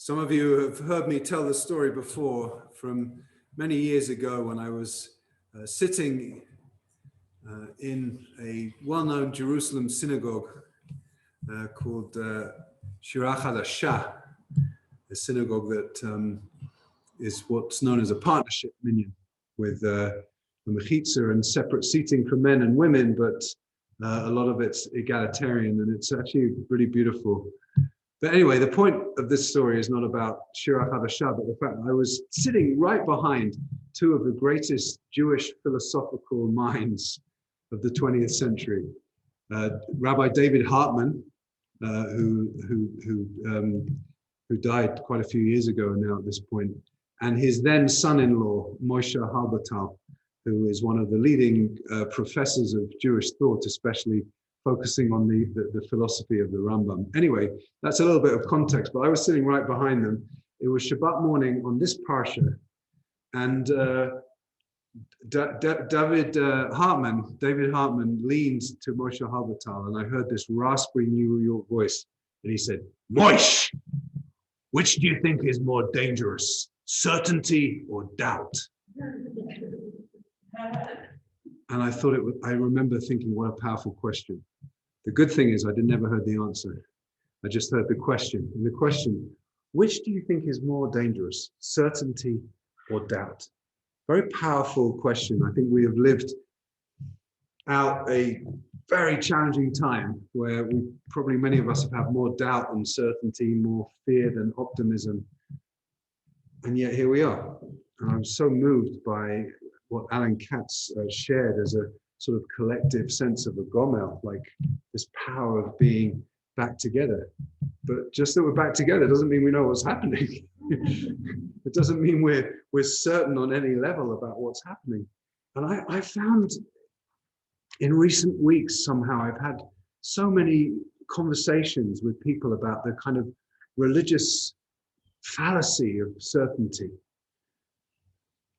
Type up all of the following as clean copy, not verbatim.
Some of you have heard me tell the story before from many years ago when I was sitting in a well-known Jerusalem synagogue called Shira Chadashah, a synagogue that is what's known as a partnership minyan with a mechitza and separate seating for men and women, but a lot of it's egalitarian, and it's actually really beautiful. But anyway, the point of this story is not about Shira Chadashah, but the fact that I was sitting right behind two of the greatest Jewish philosophical minds of the 20th century. Rabbi David Hartman, who died quite a few years ago now at this point, and his then son-in-law, Moshe Halbertal, who is one of the leading professors of Jewish thought, especially focusing on the philosophy of the Rambam. Anyway, that's a little bit of context, but I was sitting right behind them. It was Shabbat morning on this Parshat, and David Hartman leaned to Moshe Halbertal, and I heard this raspy New York voice, and he said, "Moshe, which do you think is more dangerous, certainty or doubt?" And I thought I remember thinking, what a powerful question. The good thing is I never heard the answer. I just heard the question. And the question, which do you think is more dangerous, certainty or doubt? Very powerful question. I think we have lived out a very challenging time where many of us have had more doubt than certainty, more fear than optimism. And yet here we are. And I'm so moved by what Alan Katz shared as a sort of collective sense of a gomel, like this power of being back together. But just that we're back together doesn't mean we know what's happening. It doesn't mean we're certain on any level about what's happening. And I found in recent weeks, somehow, I've had so many conversations with people about the kind of religious fallacy of certainty.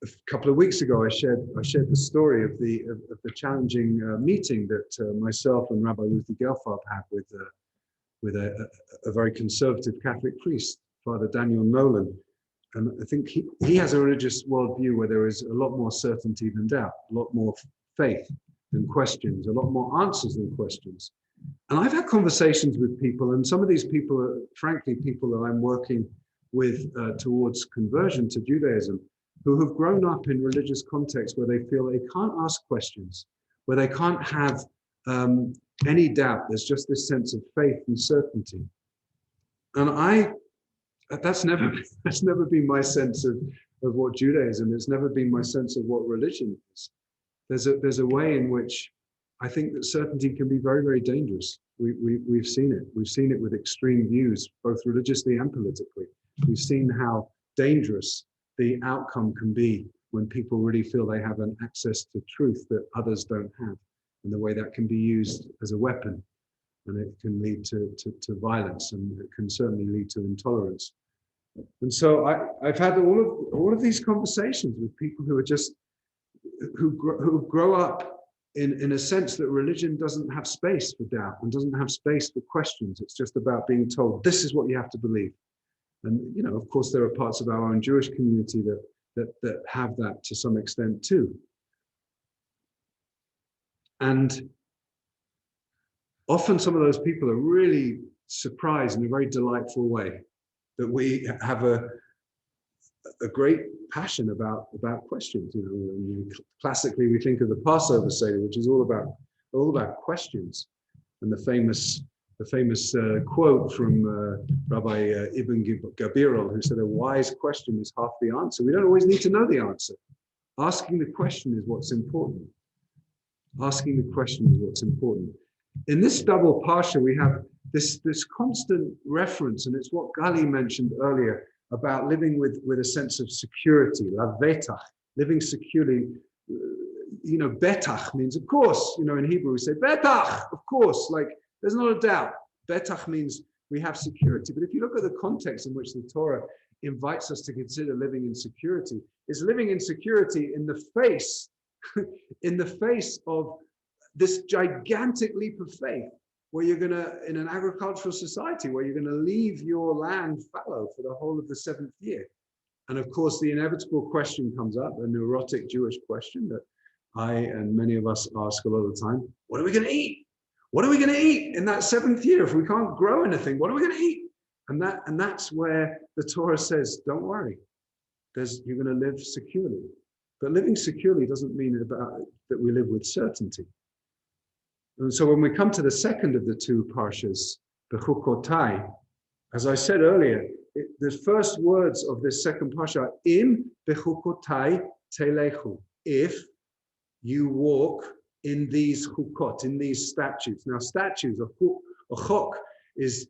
A couple of weeks ago, I shared the story of the challenging meeting that myself and Rabbi Ruthie Gelfarb had with a very conservative Catholic priest, Father Daniel Nolan. And I think he has a religious worldview where there is a lot more certainty than doubt, a lot more faith than questions, a lot more answers than questions. And I've had conversations with people, and some of these people are, frankly, people that I'm working with towards conversion to Judaism, who have grown up in religious contexts where they feel they can't ask questions, where they can't have any doubt. There's just this sense of faith and certainty. And that's never been my sense of what Judaism is. Never been my sense of what religion is. There's a way in which I think that certainty can be very, very dangerous. We've seen it. We've seen it with extreme views, both religiously and politically. We've seen how dangerous the outcome can be when people really feel they have an access to truth that others don't have, and the way that can be used as a weapon, and it can lead to violence, and it can certainly lead to intolerance. And so I've had all of these conversations with people who are just who grow up in a sense that religion doesn't have space for doubt and doesn't have space for questions. It's just about being told this is what you have to believe. And of course, there are parts of our own Jewish community that have that to some extent too. And often some of those people are really surprised in a very delightful way that we have a great passion about questions. Classically, we think of the Passover Seder, which is all about questions, and the famous quote from Rabbi Ibn Gabirol, who said, "A wise question is half the answer." We don't always need to know the answer. Asking the question is what's important. Asking the question is what's important. In this double parsha, we have this constant reference, and it's what Gali mentioned earlier about living with a sense of security, la vetach, living securely. Betach means, of course. In Hebrew we say betach, of course, like there's not a doubt. Betach means we have security. But if you look at the context in which the Torah invites us to consider living in security, it's living in security in the face of this gigantic leap of faith where you're going to, in an agricultural society, where you're going to leave your land fallow for the whole of the 7th year. And of course, the inevitable question comes up, a neurotic Jewish question that I and many of us ask a lot of the time. What are we going to eat? What are we going to eat in that 7th year? If we can't grow anything, what are we going to eat? And that's where the Torah says, don't worry, you're going to live securely. But living securely doesn't mean that we live with certainty. And so when we come to the second of the two parshas, Behar-Bechukkotai, as I said earlier, the first words of this second parsha are Im Behar-Bechukkotai telechu. If you walk in these chukot, in these statutes. Now, statutes, a chok, is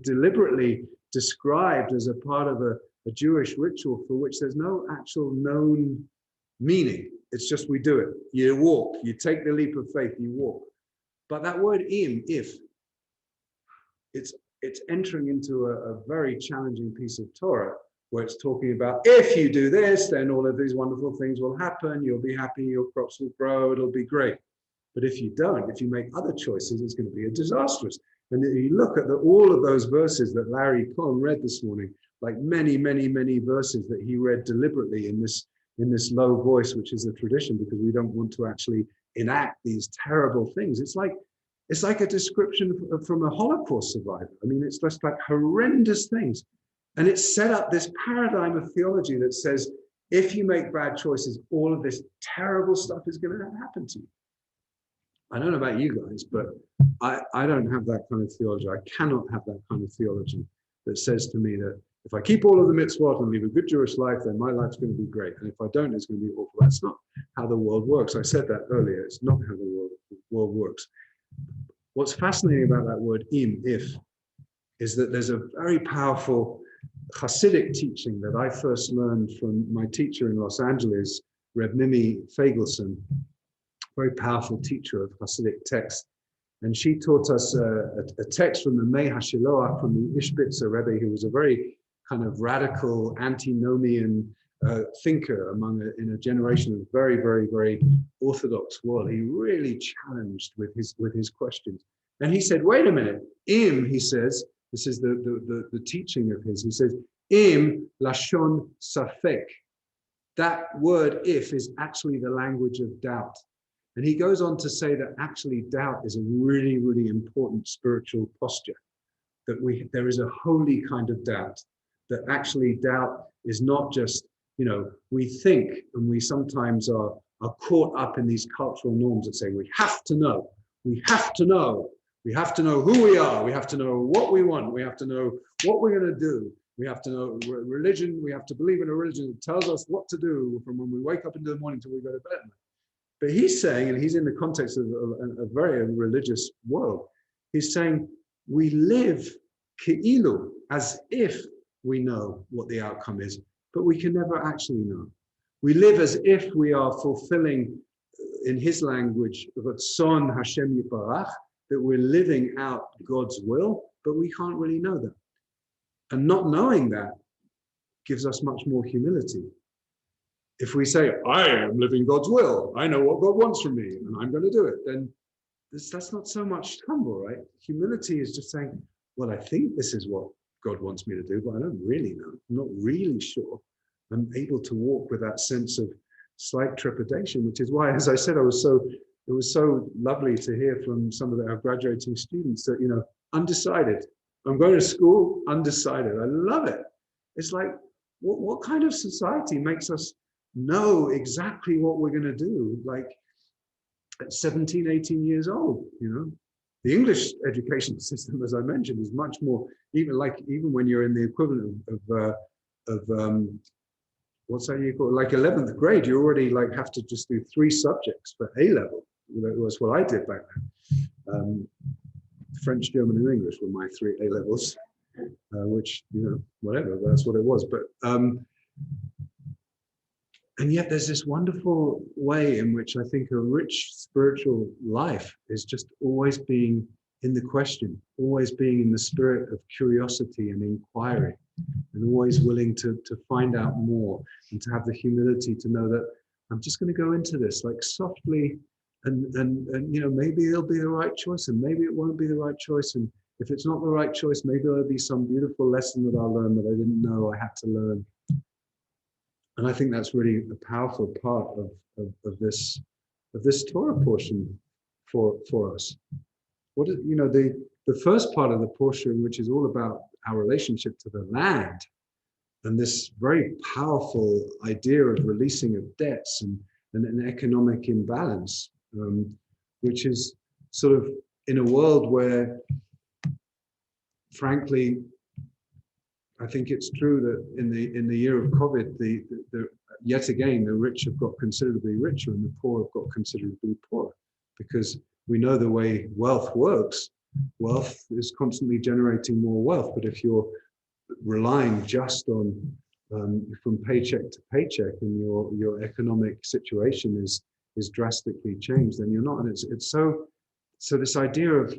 deliberately described as a part of a Jewish ritual for which there's no actual known meaning. It's just we do it. You walk, you take the leap of faith, you walk. But that word im, if, it's entering into a very challenging piece of Torah where it's talking about if you do this, then all of these wonderful things will happen, you'll be happy, your crops will grow, it'll be great. But if you don't, if you make other choices, it's going to be disastrous. And if you look at all of those verses that Larry Cohn read this morning, like many, many, many verses that he read deliberately in this low voice, which is a tradition because we don't want to actually enact these terrible things. It's like a description from a Holocaust survivor. I mean, it's just like horrendous things. And it's set up this paradigm of theology that says, if you make bad choices, all of this terrible stuff is going to happen to you. I don't know about you guys, but I don't have that kind of theology. I cannot have that kind of theology that says to me that if I keep all of the mitzvot and live a good Jewish life, then my life's going to be great. And if I don't, it's going to be awful. That's not how the world works. I said that earlier. It's not how the world works. What's fascinating about that word im, if, is that there's a very powerful Hasidic teaching that I first learned from my teacher in Los Angeles, Reb Mimi Fagelson, very powerful teacher of Hasidic text. And she taught us a text from the Mei HaShiloach, from the Ishbitzer Rebbe, who was a very kind of radical antinomian thinker in a generation of very, very, very orthodox world. He really challenged with his questions. And he said, wait a minute, im, he says, this is the teaching of his, he says, im lashon safek. That word if is actually the language of doubt. And he goes on to say that actually doubt is a really, really important spiritual posture. That there is a holy kind of doubt. That actually doubt is not just, we think, and we sometimes are caught up in these cultural norms that say we have to know, we have to know, we have to know who we are, we have to know what we want, we have to know what we're going to do, we have to know religion, we have to believe in a religion that tells us what to do from when we wake up into the morning till we go to bed. But he's saying, and he's in the context of a very religious world, he's saying we live ke'ilu, as if we know what the outcome is, but we can never actually know. We live as if we are fulfilling, in his language, Ratzon Hashem Yiparach, that we're living out God's will, but we can't really know that. And not knowing that gives us much more humility. If we say, I am living God's will, I know what God wants from me, and I'm going to do it, then that's not so much humble, right? Humility is just saying, well, I think this is what God wants me to do, but I don't really know. I'm not really sure. I'm able to walk with that sense of slight trepidation, which is why, as I said, it was so lovely to hear from some of our graduating students that, undecided. I'm going to school, undecided. I love it. It's like, what kind of society makes us know exactly what we're going to do, like at 17, 18 years old, The English education system, as I mentioned, is much more, even when you're in the equivalent of what's that you call it? Like 11th grade, you already have to just do 3 subjects for A-level. That was what I did back then. French, German, and English were my 3 A-levels, which, whatever, that's what it was. But and yet there's this wonderful way in which I think a rich spiritual life is just always being in the question, always being in the spirit of curiosity and inquiry, and always willing to find out more and to have the humility to know that I'm just going to go into this like softly and maybe it'll be the right choice, and maybe it won't be the right choice. And if it's not the right choice, maybe there'll be some beautiful lesson that I'll learn that I didn't know I had to learn. And I think that's really a powerful part of this Torah portion for us. What is, the first part of the portion, which is all about our relationship to the land, and this very powerful idea of releasing of debts and an economic imbalance, which is sort of in a world where, frankly, I think it's true that in the year of COVID, yet again the rich have got considerably richer and the poor have got considerably poorer, because we know the way wealth works. Wealth is constantly generating more wealth, but if you're relying just on from paycheck to paycheck, and your economic situation is drastically changed, then you're not. And it's so this idea of,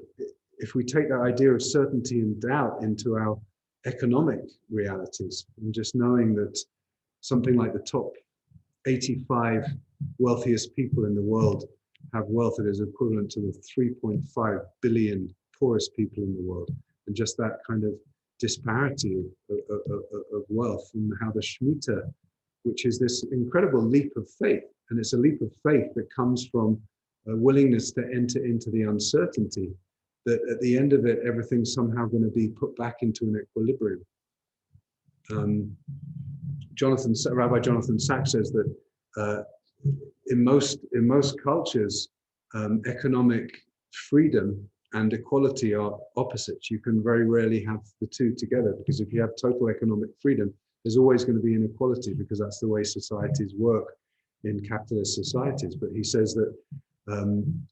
if we take that idea of certainty and doubt into our economic realities, and just knowing that something like the top 85 wealthiest people in the world have wealth that is equivalent to the 3.5 billion poorest people in the world, and just that kind of disparity of wealth, and how the Shemitah, which is this incredible leap of faith, and it's a leap of faith that comes from a willingness to enter into the uncertainty, that at the end of it, everything's somehow going to be put back into an equilibrium. Rabbi Jonathan Sachs says that in most cultures, economic freedom and equality are opposites. You can very rarely have the two together, because if you have total economic freedom, there's always going to be inequality, because that's the way societies work in capitalist societies. But he says that, and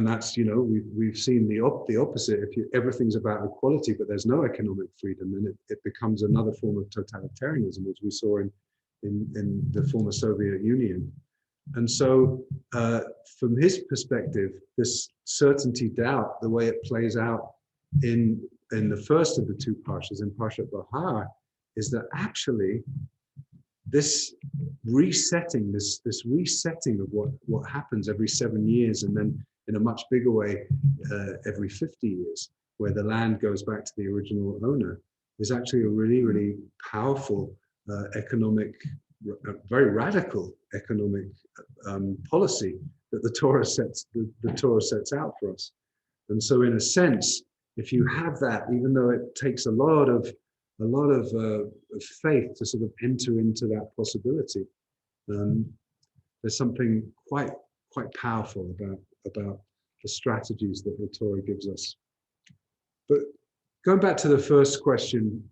that's, we've seen the opposite. If everything's about equality, but there's no economic freedom, then it becomes another form of totalitarianism, as we saw in the former Soviet Union. And so from his perspective, this certainty doubt, the way it plays out in the first of the two parshas, in Parshat Behar, is that actually this resetting, this resetting of what happens every 7 years, and then in a much bigger way every 50 years, where the land goes back to the original owner, is actually a really, really powerful economic, very radical economic policy that the Torah sets out for us. And so, in a sense, if you have that, even though it takes a lot of faith to sort of enter into that possibility, there's something quite powerful about the strategies that the Torah gives us. But going back to the first question,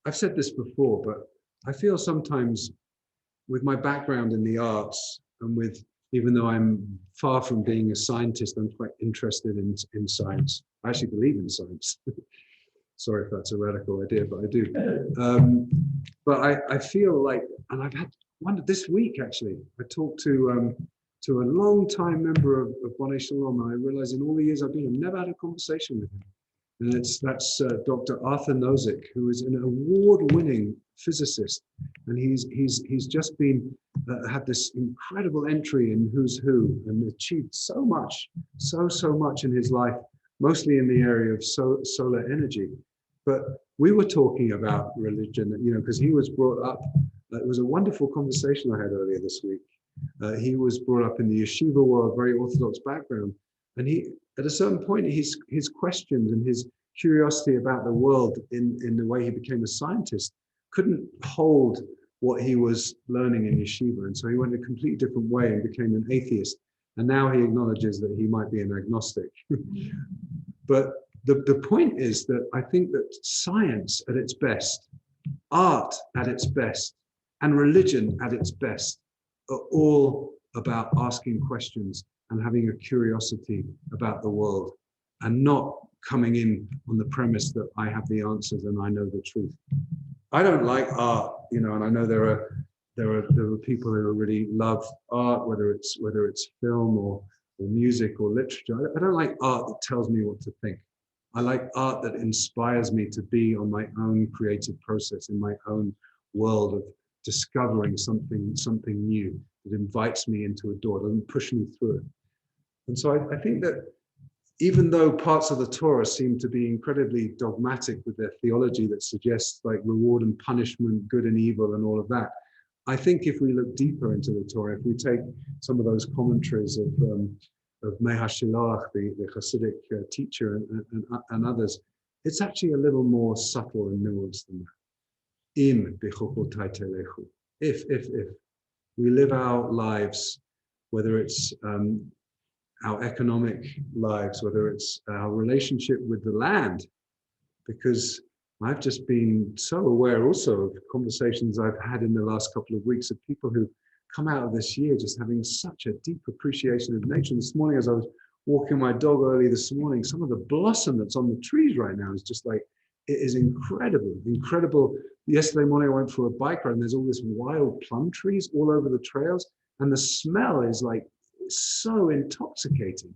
I've said this before, but I feel sometimes, with my background in the arts, and even though I'm far from being a scientist, I'm quite interested in science. I actually believe in science. Sorry if that's a radical idea, but I do. But I feel like, and I've had one this week actually, I talked to a long-time member of Bonei Shalom, and I realized in all the years I've been, I've never had a conversation with him. And that's Dr. Arthur Nozick, who is an award-winning physicist, and he's just been had this incredible entry in Who's Who, and achieved so much in his life, mostly in the area of solar energy. But we were talking about religion, because he was brought up. It was a wonderful conversation I had earlier this week. He was brought up in the yeshiva world, very Orthodox background, and at a certain point, his questions and his curiosity about the world in the way he became a scientist couldn't hold what he was learning in yeshiva. And so he went a completely different way and became an atheist. And now he acknowledges that he might be an agnostic. But the point is that I think that science at its best, art at its best, and religion at its best are all about asking questions and having a curiosity about the world, and not coming in on the premise that I have the answers and I know the truth. I don't like art, and I know there are people who really love art, whether it's film or music or literature. I don't like art that tells me what to think. I like art that inspires me to be on my own creative process, in my own world of discovering something new. It invites me into a door. It doesn't push me through it. And so I think that even though parts of the Torah seem to be incredibly dogmatic with their theology that suggests like reward and punishment, good and evil and all of that, I think if we look deeper into the Torah, if we take some of those commentaries of Meir Shilach, the Hasidic teacher, and others, it's actually a little more subtle and nuanced than that. Im Behar-Bechukkotai telechu. If we live our lives, whether it's our economic lives, whether it's our relationship with the land, because I've just been so aware also of conversations I've had in the last couple of weeks of people who come out of this year just having such a deep appreciation of nature. This morning, as I was walking my dog early this morning, some of the blossom that's on the trees right now is just like, it is incredible, incredible. Yesterday morning, I went for a bike ride and there's all this wild plum trees all over the trails. And the smell is like so intoxicating,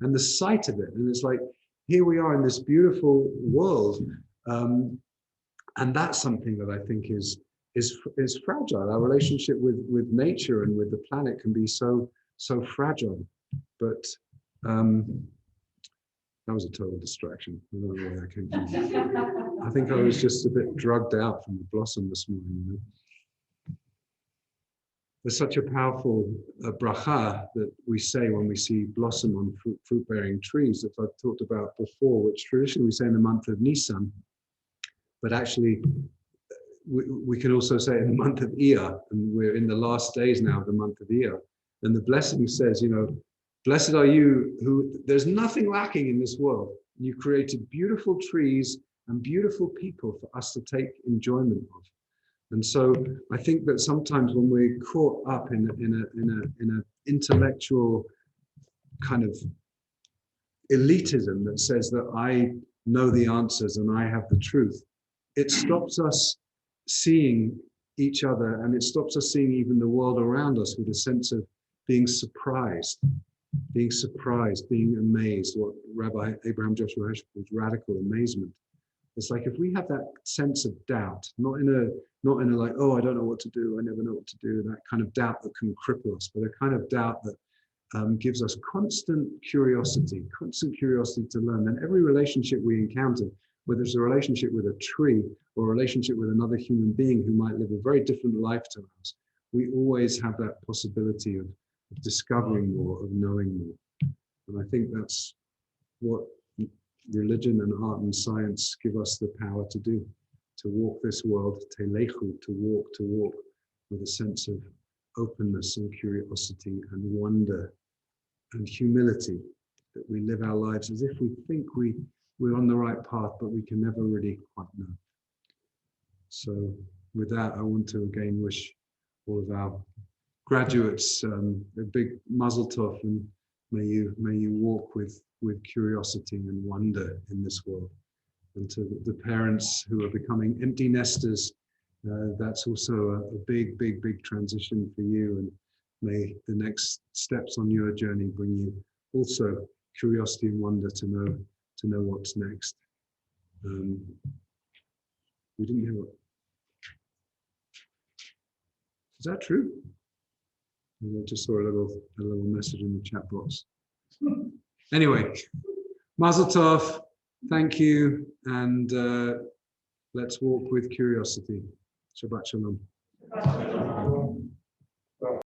and the sight of it. And it's like, here we are in this beautiful world. And that's something that I think is fragile. Our relationship with nature and with the planet can be so fragile. But that was a total distraction. I don't know where that came from. I think I was just a bit drugged out from the blossom this morning. You know? There's such a powerful bracha that we say when we see blossom on fruit-bearing trees that I've talked about before, which traditionally we say in the month of Nisan, but actually we can also say in the month of Iyar, and we're in the last days now of the month of Iyar. And the blessing says, you know, blessed are you who, there's nothing lacking in this world. You created beautiful trees and beautiful people for us to take enjoyment of. And so I think that sometimes when we're caught up in an intellectual kind of elitism that says that I know the answers and I have the truth, it stops us seeing each other, and it stops us seeing even the world around us with a sense of being surprised, being amazed, what Rabbi Abraham Joshua Heschel calls radical amazement. It's like if we have that sense of doubt, not in a like, oh, I don't know what to do, I never know what to do, that kind of doubt that can cripple us, but a kind of doubt that gives us constant curiosity to learn. Then every relationship we encounter, whether it's a relationship with a tree or a relationship with another human being who might live a very different life to us, we always have that possibility of discovering more, of knowing more. And I think that's what religion and art and science give us the power to do, to walk this world, telechu, to walk with a sense of openness and curiosity and wonder and humility, that we live our lives as if we think we're on the right path, but we can never really quite know. So with that, I want to again wish all of our graduates a big mazel tov, and may you walk with curiosity and wonder in this world. And to the parents who are becoming empty nesters, that's also a big transition for you, and may the next steps on your journey bring you also curiosity and wonder to know what's next. We didn't hear what. Is that true? I just saw a little message in the chat box. Anyway, mazel tov, thank you, and let's walk with curiosity. Shabbat shalom.